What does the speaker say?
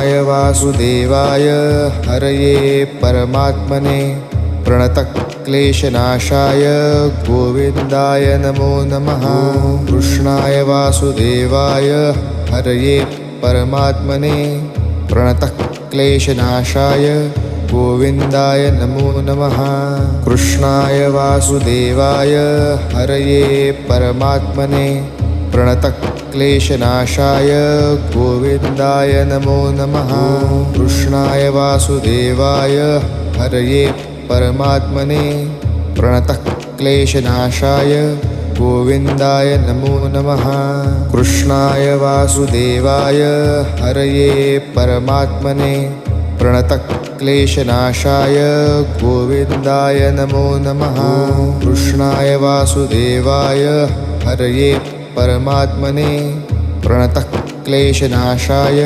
कृष्णाय वासुदेवाय हरये परमात्मने प्रणतक्लेशनाशाय गोविन्दाय नमो नमः। कृष्णाय वासुदेवाय हरये परमात्मने प्रणतक्लेशनाशाय गोविन्दाय नमो नमः। कृष्णाय वासुदेवाय हरये परमात्मने प्रणतक्लेशनाशाय गोविन्दाय नमो नमः। कृष्णाय वासुदेवाय हरये परमात्मने प्रणतक्लेशनाशाय गोविन्दाय नमो नमः। कृष्णाय वासुदेवाय हरये परमात्मने प्रणतक्लेशनाशाय गोविन्दाय नमो नमः। कृष्णाय वासुदेवाय हरये परमात्मने प्रणतक्लेशनाशाय